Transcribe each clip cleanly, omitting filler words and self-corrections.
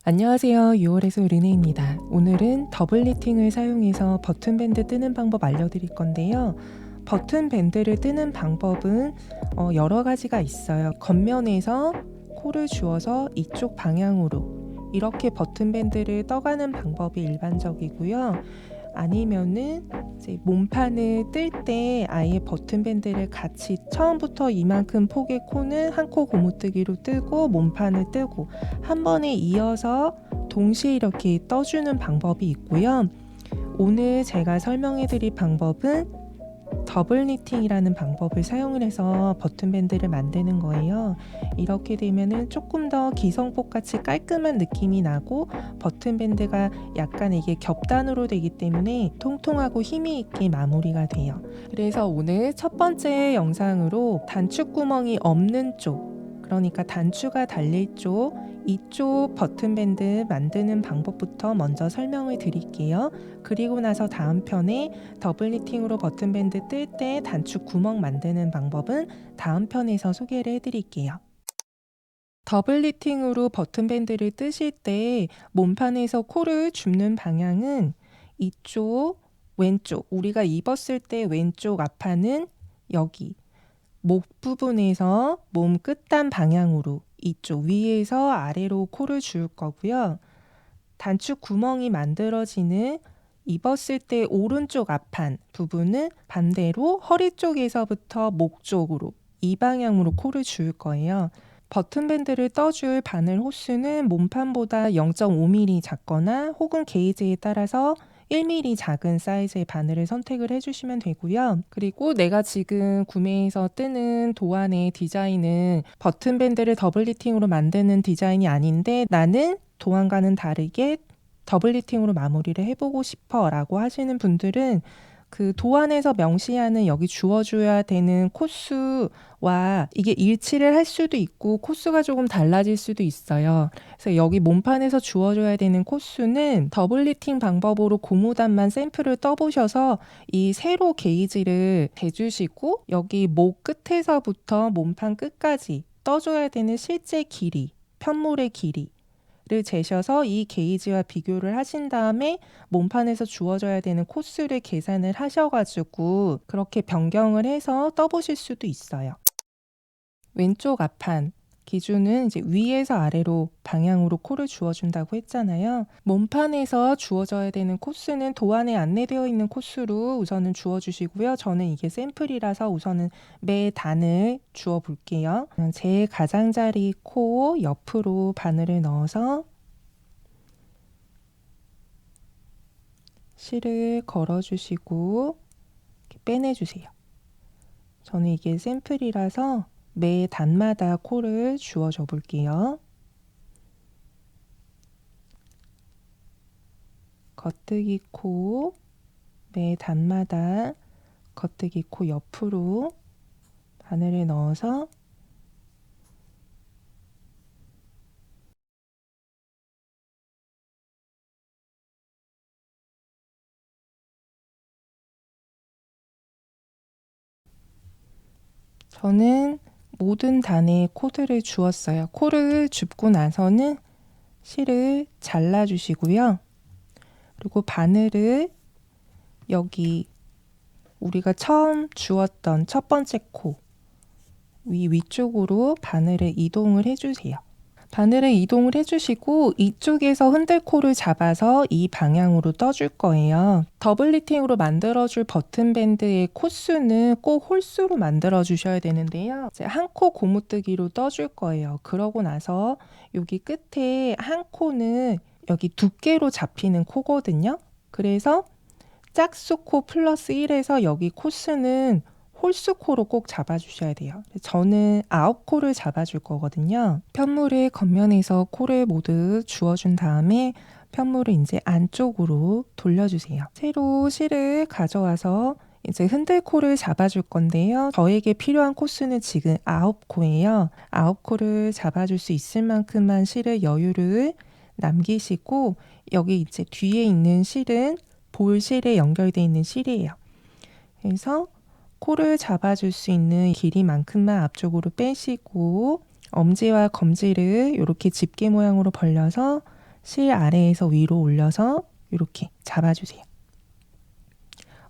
안녕하세요. 6월에서 르네입니다. 오늘은 더블 리팅을 사용해서 버튼 밴드 뜨는 방법 알려드릴 건데요. 버튼 밴드를 뜨는 방법은 여러 가지가 있어요. 겉면에서 코를 주어서 이쪽 방향으로 이렇게 버튼 밴드를 떠가는 방법이 일반적이고요. 아니면은 이제 몸판을 뜰 때 아예 버튼 밴드를 같이 처음부터 이만큼 폭의 코는 한 코 고무뜨기로 뜨고 몸판을 뜨고 한 번에 이어서 동시에 이렇게 떠주는 방법이 있고요. 오늘 제가 설명해 드릴 방법은 더블 니팅이라는 방법을 사용을 해서 버튼 밴드를 만드는 거예요. 이렇게 되면은 조금 더 기성폭같이 깔끔한 느낌이 나고 버튼 밴드가 약간 이게 겹단으로 되기 때문에 통통하고 힘이 있게 마무리가 돼요. 그래서 오늘 첫 번째 영상으로 단축 구멍이 없는 쪽, 그러니까 단추가 달릴 쪽, 이쪽 버튼 밴드 만드는 방법부터 먼저 설명을 드릴게요. 그리고 나서 다음 편에 더블 니팅으로 버튼 밴드 뜰 때 단축 구멍 만드는 방법은 다음 편에서 소개를 해드릴게요. 더블 니팅으로 버튼 밴드를 뜨실 때 몸판에서 코를 줍는 방향은 이쪽 왼쪽, 우리가 입었을 때 왼쪽 앞판은 여기 목 부분에서 몸 끝단 방향으로 이쪽 위에서 아래로 코를 줄 거고요. 단축 구멍이 만들어지는 입었을 때 오른쪽 앞판 부분은 반대로 허리 쪽에서부터 목 쪽으로 이 방향으로 코를 줄 거예요. 버튼 밴드를 떠줄 바늘 호수는 몸판보다 0.5mm 작거나 혹은 게이지에 따라서 1mm 작은 사이즈의 바늘을 선택을 해주시면 되고요. 그리고 내가 지금 구매해서 뜨는 도안의 디자인은 버튼 밴드를 더블 리팅으로 만드는 디자인이 아닌데 나는 도안과는 다르게 더블 리팅으로 마무리를 해보고 싶어 라고 하시는 분들은 그 도안에서 명시하는 여기 주어줘야 되는 코수와 이게 일치를 할 수도 있고 코수가 조금 달라질 수도 있어요. 그래서 여기 몸판에서 주어줘야 되는 코수는 더블 리팅 방법으로 고무단만 샘플을 떠보셔서 이 세로 게이지를 대주시고 여기 목 끝에서부터 몸판 끝까지 떠줘야 되는 실제 길이, 편물의 길이 를 재셔서 이 게이지와 비교를 하신 다음에 몸판에서 주어져야 되는 코스를 계산을 하셔가지고 그렇게 변경을 해서 떠보실 수도 있어요. 왼쪽 앞판 기준은 이제 위에서 아래로 방향으로 코를 주어준다고 했잖아요. 몸판에서 주어져야 되는 코스는 도안에 안내되어 있는 코스로 우선은 주어주시고요. 저는 이게 샘플이라서 우선은 매 단을 주어 볼게요. 제 가장자리 코 옆으로 바늘을 넣어서 실을 걸어주시고 이렇게 빼내주세요. 저는 이게 샘플이라서 매 단마다 코를 주어줘 볼게요. 겉뜨기 코, 매 단마다 겉뜨기 코 옆으로 바늘을 넣어서 저는 모든 단에 코드를 주었어요. 코를 줍고 나서는 실을 잘라주시고요. 그리고 바늘을 여기 우리가 처음 주었던 첫 번째 코 위쪽으로 바늘을 이동을 해주세요. 바늘을 이동을 해주시고 이쪽에서 흔들코를 잡아서 이 방향으로 떠줄 거예요. 더블 리팅으로 만들어줄 버튼 밴드의 코수는 꼭 홀수로 만들어 주셔야 되는데요. 이제 한 코 고무뜨기로 떠줄 거예요. 그러고 나서 여기 끝에 한 코는 여기 두께로 잡히는 코거든요. 그래서 짝수코 플러스 1에서 여기 코수는 홀수코로 꼭 잡아주셔야 돼요. 저는 9코를 잡아줄 거거든요. 편물을 겉면에서 코를 모두 주어준 다음에 편물을 이제 안쪽으로 돌려주세요. 새로 실을 가져와서 이제 흔들코를 잡아줄 건데요. 저에게 필요한 코수는 지금 9코예요. 9코를 잡아줄 수 있을 만큼만 실을 여유를 남기시고 여기 이제 뒤에 있는 실은 볼 실에 연결되어 있는 실이에요. 그래서 코를 잡아줄 수 있는 길이만큼만 앞쪽으로 빼시고 엄지와 검지를 이렇게 집게 모양으로 벌려서 실 아래에서 위로 올려서 이렇게 잡아주세요.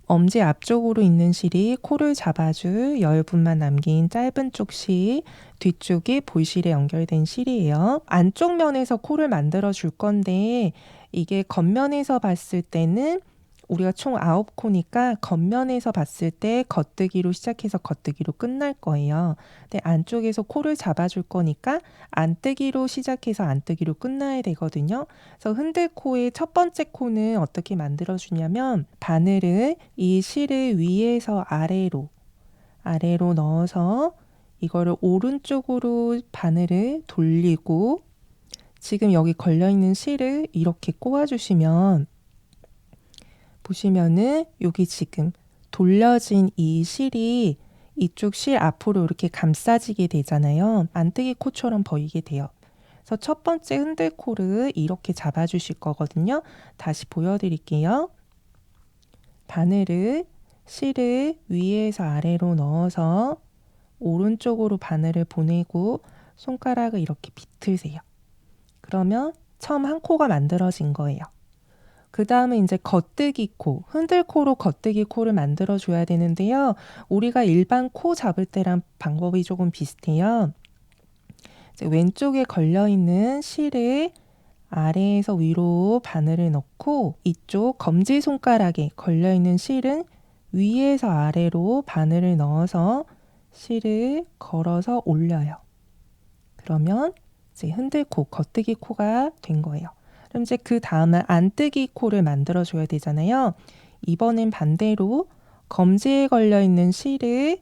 엄지 앞쪽으로 있는 실이 코를 잡아줄 여유분만 남긴 짧은 쪽 실, 뒤쪽이 볼실에 연결된 실이에요. 안쪽 면에서 코를 만들어 줄 건데 이게 겉면에서 봤을 때는 우리가 총 9코니까 겉면에서 봤을 때 겉뜨기로 시작해서 겉뜨기로 끝날 거예요. 근데 안쪽에서 코를 잡아줄 거니까 안뜨기로 시작해서 안뜨기로 끝나야 되거든요. 그래서 흔들코의 첫 번째 코는 어떻게 만들어주냐면 바늘을 이 실을 위에서 아래로 넣어서 이거를 오른쪽으로 바늘을 돌리고 지금 여기 걸려있는 실을 이렇게 꽂아주시면 보시면은 여기 지금 돌려진 이 실이 이쪽 실 앞으로 이렇게 감싸지게 되잖아요. 안뜨기 코처럼 보이게 돼요. 그래서 첫 번째 흔들코를 이렇게 잡아주실 거거든요. 다시 보여드릴게요. 바늘을 실을 위에서 아래로 넣어서 오른쪽으로 바늘을 보내고 손가락을 이렇게 비틀세요. 그러면 처음 한 코가 만들어진 거예요. 그 다음에 이제 겉뜨기 코, 흔들코로 겉뜨기 코를 만들어 줘야 되는데요. 우리가 일반 코 잡을 때랑 방법이 조금 비슷해요. 이제 왼쪽에 걸려있는 실을 아래에서 위로 바늘을 넣고 이쪽 검지손가락에 걸려있는 실은 위에서 아래로 바늘을 넣어서 실을 걸어서 올려요. 그러면 이제 흔들코, 겉뜨기 코가 된 거예요. 그럼 이제 그 다음은 안뜨기 코를 만들어 줘야 되잖아요. 이번엔 반대로 검지에 걸려 있는 실을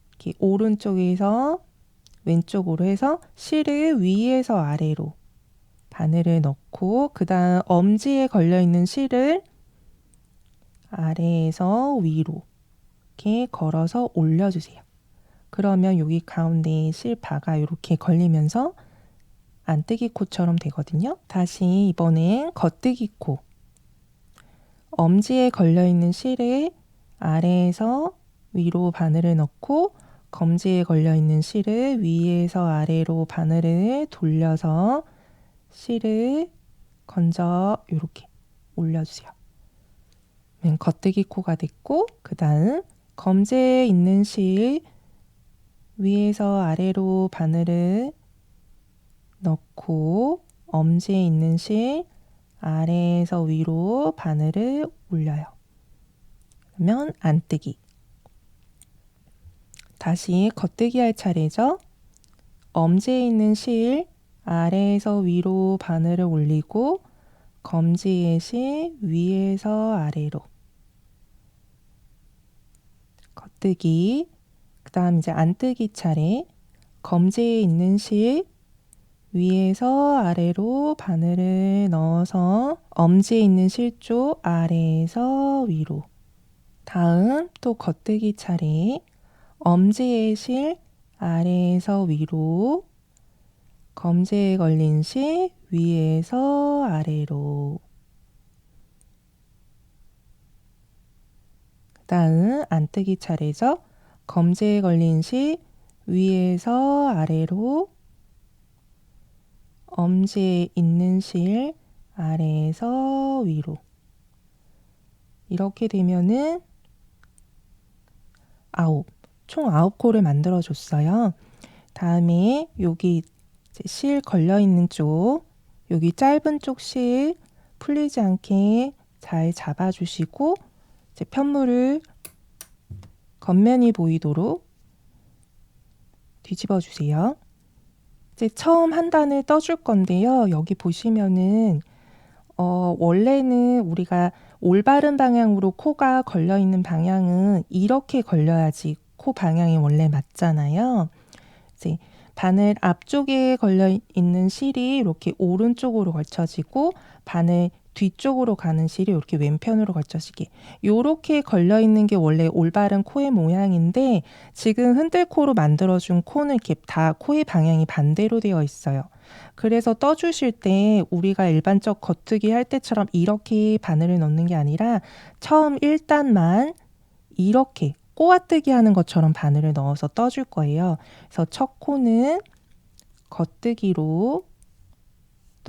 이렇게 오른쪽에서 왼쪽으로 해서 실을 위에서 아래로 바늘을 넣고 그 다음 엄지에 걸려 있는 실을 아래에서 위로 이렇게 걸어서 올려주세요. 그러면 여기 가운데 실바가 이렇게 걸리면서 안뜨기 코처럼 되거든요. 다시 이번엔 겉뜨기 코. 엄지에 걸려있는 실을 아래에서 위로 바늘을 넣고 검지에 걸려있는 실을 위에서 아래로 바늘을 돌려서 실을 건져 이렇게 올려주세요. 겉뜨기 코가 됐고 그 다음 검지에 있는 실 위에서 아래로 바늘을 넣고 엄지에 있는 실 아래에서 위로 바늘을 올려요. 그러면 안뜨기. 다시 겉뜨기 할 차례죠. 엄지에 있는 실 아래에서 위로 바늘을 올리고 검지의 실 위에서 아래로 겉뜨기. 그 다음 이제 안뜨기 차례. 검지에 있는 실 위에서 아래로 바늘을 넣어서 엄지에 있는 실 쪽 아래에서 위로. 다음 또 겉뜨기 차례. 엄지의 실 아래에서 위로. 검지에 걸린 실 위에서 아래로. 그 다음 안뜨기 차례죠. 검지에 걸린 실 위에서 아래로. 엄지에 있는 실 아래에서 위로. 이렇게 되면은 총 9코를 만들어 줬어요. 다음에 여기 실 걸려 있는 쪽, 여기 짧은 쪽 실 풀리지 않게 잘 잡아주시고 이제 편물을 겉면이 보이도록 뒤집어 주세요. 이제 처음 한 단을 떠줄 건데요. 여기 보시면은 원래는 우리가 올바른 방향으로 코가 걸려 있는 방향은 이렇게 걸려야지 코 방향이 원래 맞잖아요. 이제 바늘 앞쪽에 걸려 있는 실이 이렇게 오른쪽으로 걸쳐지고 바늘 뒤쪽으로 가는 실이 이렇게 왼편으로 걸쳐지게 이렇게 걸려 있는 게 원래 올바른 코의 모양인데 지금 흔들코로 만들어준 코는 이렇게 다 코의 방향이 반대로 되어 있어요. 그래서 떠주실 때 우리가 일반적 겉뜨기 할 때처럼 이렇게 바늘을 넣는 게 아니라 처음 1단만 이렇게 꼬아뜨기 하는 것처럼 바늘을 넣어서 떠줄 거예요. 그래서 첫 코는 겉뜨기로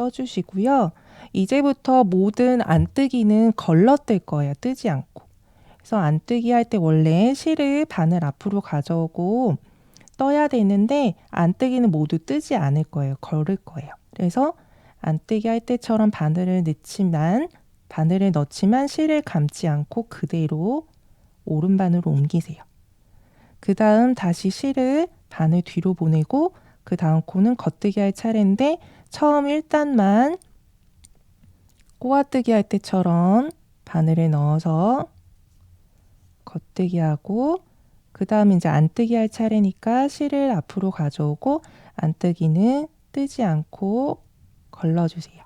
떠주시고요. 이제부터 모든 안뜨기는 걸러뜰 거예요. 뜨지 않고. 그래서 안뜨기 할 때 원래 실을 바늘 앞으로 가져오고 떠야 되는데 안뜨기는 모두 뜨지 않을 거예요. 걸을 거예요. 그래서 안뜨기 할 때처럼 바늘을 넣지만 실을 감지 않고 그대로 오른바늘로 옮기세요. 그 다음 다시 실을 바늘 뒤로 보내고 그 다음 코는 겉뜨기 할 차례인데 처음 1단만 꼬아뜨기 할 때처럼 바늘을 넣어서 겉뜨기 하고 그 다음 이제 안뜨기 할 차례니까 실을 앞으로 가져오고 안뜨기는 뜨지 않고 걸러주세요.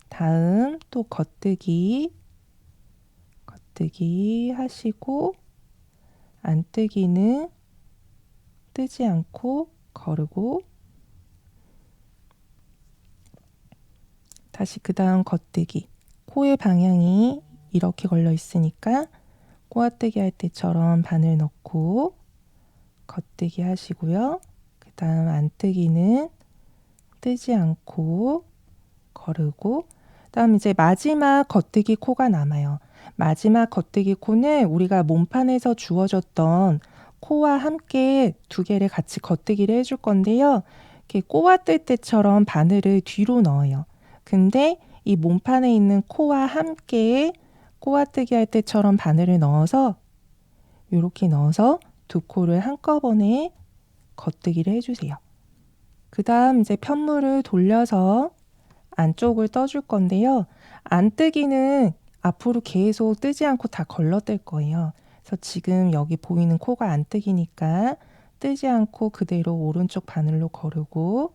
다음 또 겉뜨기 하시고 안뜨기는 뜨지 않고 거르고 다시 그 다음 겉뜨기. 코의 방향이 이렇게 걸려 있으니까 꼬아뜨기 할 때처럼 바늘 넣고 겉뜨기 하시고요. 그 다음 안뜨기는 뜨지 않고 거르고 다음 이제 마지막 겉뜨기 코가 남아요. 마지막 겉뜨기 코는 우리가 몸판에서 주어졌던 코와 함께 두 개를 같이 겉뜨기를 해줄 건데요. 이렇게 꼬아뜰 때처럼 바늘을 뒤로 넣어요. 근데 이 몸판에 있는 코와 함께 꼬아뜨기 할 때처럼 바늘을 넣어서 이렇게 넣어서 두 코를 한꺼번에 겉뜨기를 해주세요. 그 다음 이제 편물을 돌려서 안쪽을 떠줄 건데요. 안뜨기는 앞으로 계속 뜨지 않고 다 걸러뜰 거예요. 그래서 지금 여기 보이는 코가 안뜨기니까 뜨지 않고 그대로 오른쪽 바늘로 거르고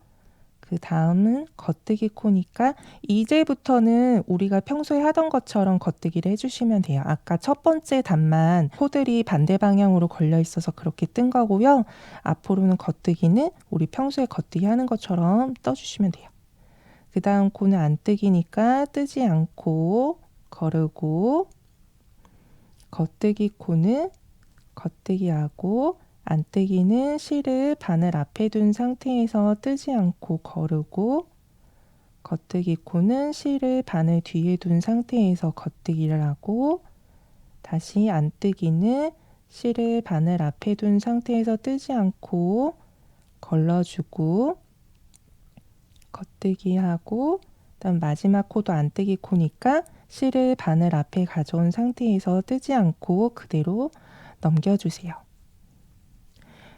그 다음은 겉뜨기 코니까 이제부터는 우리가 평소에 하던 것처럼 겉뜨기를 해주시면 돼요. 아까 첫 번째 단만 코들이 반대 방향으로 걸려 있어서 그렇게 뜬 거고요. 앞으로는 겉뜨기는 우리 평소에 겉뜨기 하는 것처럼 떠주시면 돼요. 그 다음 코는 안뜨기니까 뜨지 않고 거르고 겉뜨기 코는 겉뜨기하고 안뜨기는 실을 바늘 앞에 둔 상태에서 뜨지 않고 거르고 겉뜨기 코는 실을 바늘 뒤에 둔 상태에서 겉뜨기를 하고 다시 안뜨기는 실을 바늘 앞에 둔 상태에서 뜨지 않고 걸러주고 겉뜨기 하고 그다음 마지막 코도 안뜨기 코니까 실을 바늘 앞에 가져온 상태에서 뜨지 않고 그대로 넘겨주세요.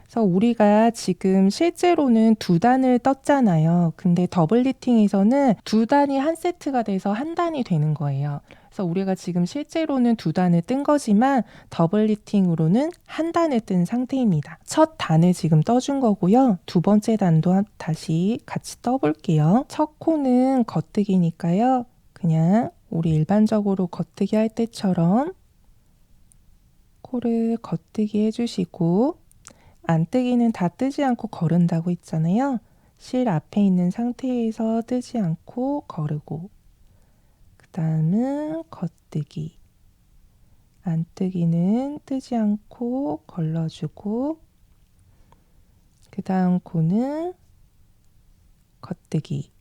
그래서 우리가 지금 실제로는 두 단을 떴잖아요. 근데 더블 리팅에서는 두 단이 한 세트가 돼서 한 단이 되는 거예요. 그래서 우리가 지금 실제로는 두 단을 뜬 거지만 더블 리팅으로는 한 단을 뜬 상태입니다. 첫 단을 지금 떠준 거고요. 두 번째 단도 다시 같이 떠볼게요. 첫 코는 겉뜨기니까요. 그냥 우리 일반적으로 겉뜨기 할 때처럼 코를 겉뜨기 해주시고 안뜨기는 다 뜨지 않고 거른다고 했잖아요. 실 앞에 있는 상태에서 뜨지 않고 거르고 그 다음은 겉뜨기 안뜨기는 뜨지 않고 걸러주고 그 다음 코는 겉뜨기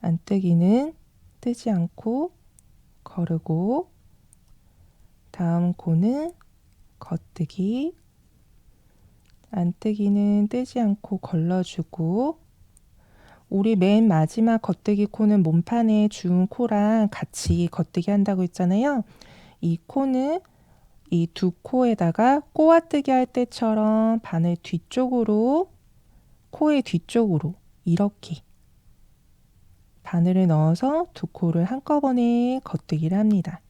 안뜨기는 뜨지 않고 거르고 다음 코는 겉뜨기 안뜨기는 뜨지 않고 걸러주고 우리 맨 마지막 겉뜨기 코는 몸판에 준 코랑 같이 겉뜨기 한다고 했잖아요. 이 코는 이 두 코에다가 꼬아뜨기 할 때처럼 바늘 뒤쪽으로 코의 뒤쪽으로 이렇게 바늘을 넣어서 두 코를 한꺼번에 겉뜨기를 합니다.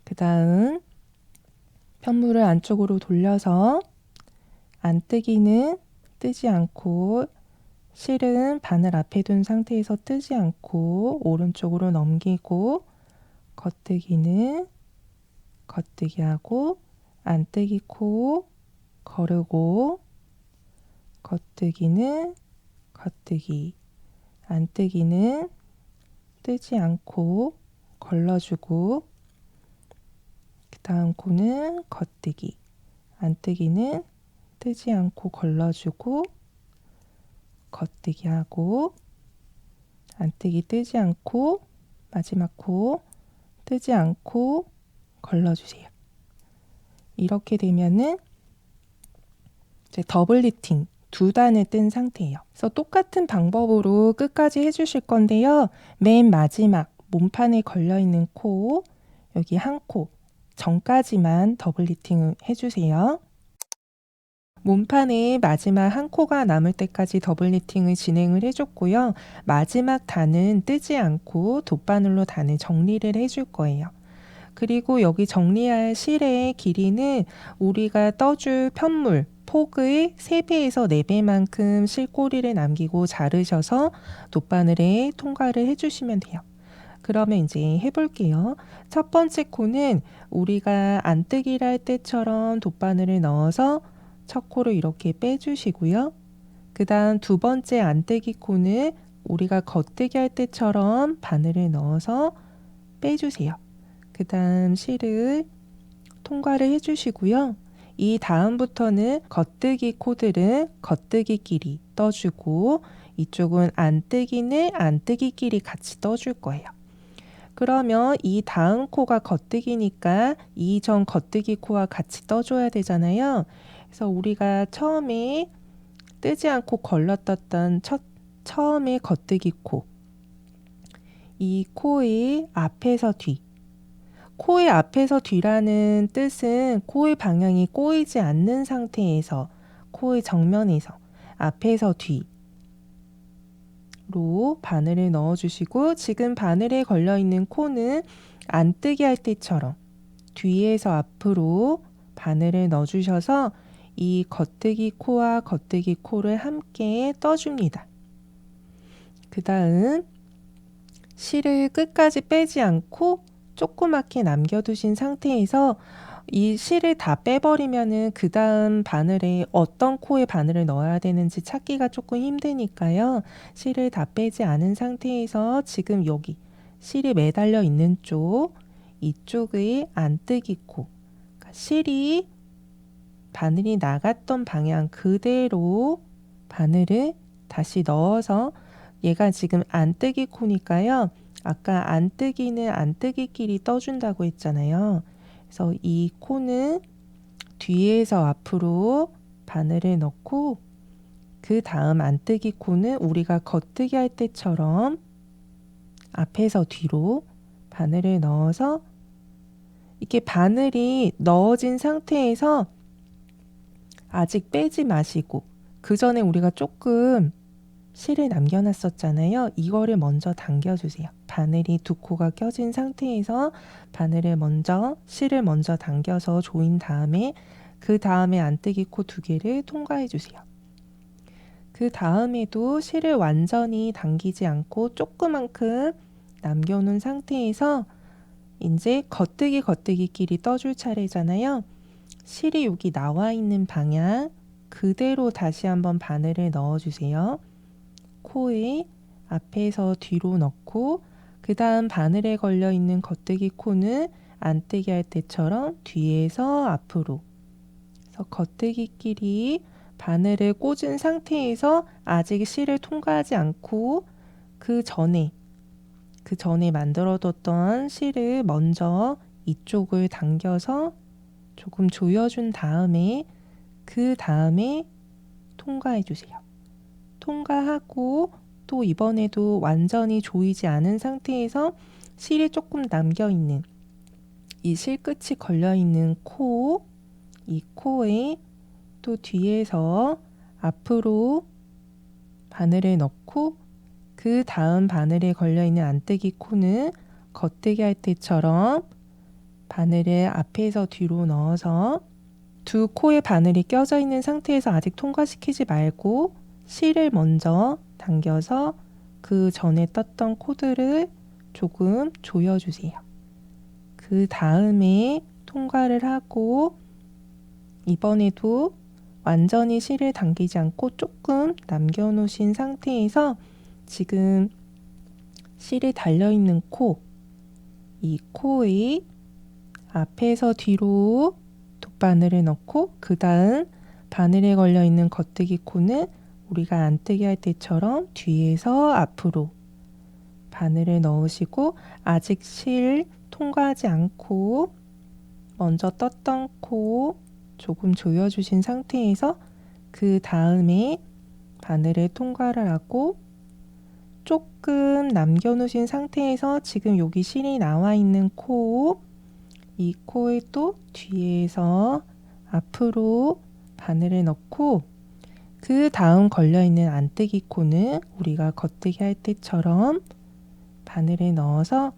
그 다음 편물을 안쪽으로 돌려서 안뜨기는 뜨지 않고 실은 바늘 앞에 둔 상태에서 뜨지 않고 오른쪽으로 넘기고 겉뜨기는 겉뜨기하고 안뜨기 코 거르고 겉뜨기는 겉뜨기 안뜨기는 뜨지 않고 걸러주고 그 다음 코는 겉뜨기 안뜨기는 뜨지 않고 걸러주고 겉뜨기 하고 안뜨기 뜨지 않고 마지막 코 뜨지 않고 걸러주세요. 이렇게 되면은 이제 더블 리팅 두 단을 뜬 상태예요. 그래서 똑같은 방법으로 끝까지 해주실 건데요. 맨 마지막 몸판에 걸려있는 코, 여기 한 코 전까지만 더블 리팅을 해주세요. 몸판에 마지막 한 코가 남을 때까지 더블 리팅을 진행을 해줬고요. 마지막 단은 뜨지 않고 돗바늘로 단을 정리를 해줄 거예요. 그리고 여기 정리할 실의 길이는 우리가 떠줄 편물, 폭의 3배에서 4배만큼 실꼬리를 남기고 자르셔서 돗바늘에 통과를 해주시면 돼요. 그러면 이제 해볼게요. 첫 번째 코는 우리가 안뜨기를 할 때처럼 돗바늘을 넣어서 첫 코를 이렇게 빼주시고요. 그 다음 두 번째 안뜨기 코는 우리가 겉뜨기 할 때처럼 바늘을 넣어서 빼주세요. 그 다음 실을 통과를 해주시고요. 이 다음부터는 겉뜨기 코들은 겉뜨기끼리 떠주고 이쪽은 안뜨기는 안뜨기끼리 같이 떠줄 거예요. 그러면 이 다음 코가 겉뜨기니까 이전 겉뜨기 코와 같이 떠줘야 되잖아요. 그래서 우리가 처음에 뜨지 않고 걸러떴던 처음에 겉뜨기 코, 이 코의 앞에서 뒤, 코의 앞에서 뒤라는 뜻은 코의 방향이 꼬이지 않는 상태에서 코의 정면에서 앞에서 뒤로 바늘을 넣어주시고 지금 바늘에 걸려있는 코는 안뜨기 할 때처럼 뒤에서 앞으로 바늘을 넣어주셔서 이 겉뜨기 코와 겉뜨기 코를 함께 떠줍니다. 그 다음 실을 끝까지 빼지 않고 조그맣게 남겨두신 상태에서 이 실을 다 빼버리면은 그 다음 바늘에 어떤 코에 바늘을 넣어야 되는지 찾기가 조금 힘드니까요. 실을 다 빼지 않은 상태에서 지금 여기 실이 매달려 있는 쪽, 이쪽의 안뜨기 코, 그러니까 실이 바늘이 나갔던 방향 그대로 바늘을 다시 넣어서 얘가 지금 안뜨기 코니까요. 아까 안뜨기는 안뜨기끼리 떠준다고 했잖아요. 그래서 이 코는 뒤에서 앞으로 바늘을 넣고 그 다음 안뜨기 코는 우리가 겉뜨기 할 때처럼 앞에서 뒤로 바늘을 넣어서 이렇게 바늘이 넣어진 상태에서 아직 빼지 마시고 그 전에 우리가 조금 실을 남겨놨었잖아요. 이거를 먼저 당겨주세요. 바늘이 두 코가 껴진 상태에서 바늘을 먼저 실을 먼저 당겨서 조인 다음에 그 다음에 안뜨기 코 두 개를 통과해 주세요. 그 다음에도 실을 완전히 당기지 않고 조그만큼 남겨놓은 상태에서 이제 겉뜨기끼리 떠줄 차례잖아요. 실이 여기 나와 있는 방향 그대로 다시 한번 바늘을 넣어주세요. 코에 앞에서 뒤로 넣고 그 다음 바늘에 걸려 있는 겉뜨기 코는 안뜨기 할 때처럼 뒤에서 앞으로 그래서 겉뜨기끼리 바늘을 꽂은 상태에서 아직 실을 통과하지 않고 그 전에 만들어뒀던 실을 먼저 이쪽을 당겨서 조금 조여준 다음에 그 다음에 통과해 주세요. 통과하고 또 이번에도 완전히 조이지 않은 상태에서 실이 조금 남겨있는 이 실끝이 걸려있는 코, 이 코에 또 뒤에서 앞으로 바늘을 넣고 그 다음 바늘에 걸려있는 안뜨기 코는 겉뜨기 할 때처럼 바늘을 앞에서 뒤로 넣어서 두 코에 바늘이 껴져 있는 상태에서 아직 통과시키지 말고 실을 먼저 당겨서 그 전에 떴던 코드를 조금 조여주세요. 그 다음에 통과를 하고 이번에도 완전히 실을 당기지 않고 조금 남겨놓으신 상태에서 지금 실이 달려있는 코, 이 코의 앞에서 뒤로 돗바늘을 넣고 그 다음 바늘에 걸려있는 겉뜨기 코는 우리가 안뜨기 할 때처럼 뒤에서 앞으로 바늘을 넣으시고 아직 실 통과하지 않고 먼저 떴던 코 조금 조여주신 상태에서 그 다음에 바늘을 통과를 하고 조금 남겨놓으신 상태에서 지금 여기 실이 나와 있는 코, 이 코에 또 뒤에서 앞으로 바늘을 넣고 그 다음 걸려있는 안뜨기 코는 우리가 겉뜨기 할 때처럼 바늘을 넣어서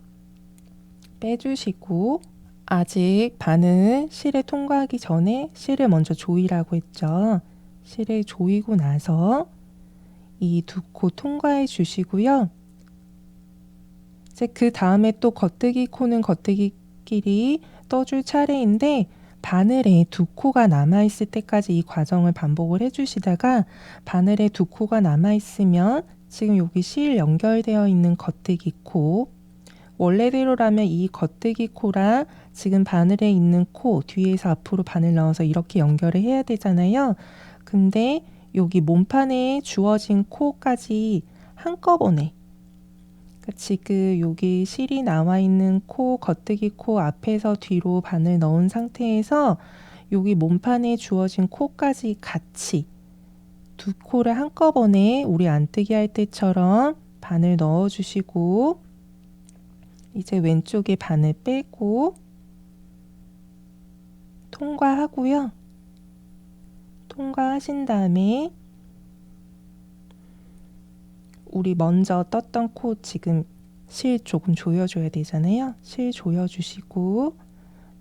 빼주시고 아직 바늘 실에 통과하기 전에 실을 먼저 조이라고 했죠. 실을 조이고 나서 이 두 코 통과해 주시고요. 이제 그 다음에 또 겉뜨기 코는 겉뜨기끼리 떠줄 차례인데 바늘에 두 코가 남아있을 때까지 이 과정을 반복을 해주시다가 바늘에 두 코가 남아있으면 지금 여기 실 연결되어 있는 겉뜨기 코 원래대로라면 이 겉뜨기 코랑 지금 바늘에 있는 코 뒤에서 앞으로 바늘 넣어서 이렇게 연결을 해야 되잖아요. 근데 여기 몸판에 주어진 코까지 한꺼번에 지금 여기 실이 나와 있는 코, 겉뜨기 코 앞에서 뒤로 바늘 넣은 상태에서 여기 몸판에 주어진 코까지 같이 두 코를 한꺼번에 우리 안뜨기 할 때처럼 바늘 넣어주시고 이제 왼쪽에 바늘 빼고 통과하고요. 통과하신 다음에 우리 먼저 떴던 코 지금 실 조금 조여줘야 되잖아요. 실 조여주시고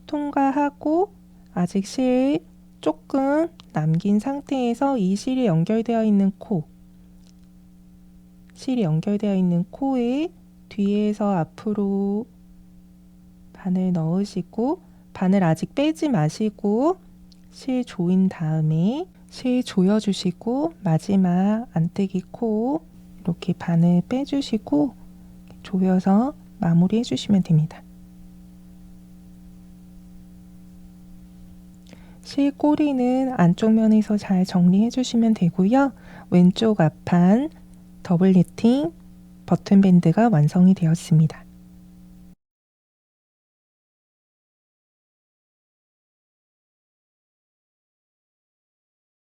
통과하고 아직 실 조금 남긴 상태에서 이 실이 연결되어 있는 코 실이 연결되어 있는 코에 뒤에서 앞으로 바늘 넣으시고 바늘 아직 빼지 마시고 실 조인 다음에 실 조여주시고 마지막 안뜨기 코 이렇게 바늘 빼주시고 조여서 마무리 해주시면 됩니다. 실 꼬리는 안쪽 면에서 잘 정리해 주시면 되고요. 왼쪽 앞판 더블 니팅 버튼 밴드가 완성이 되었습니다.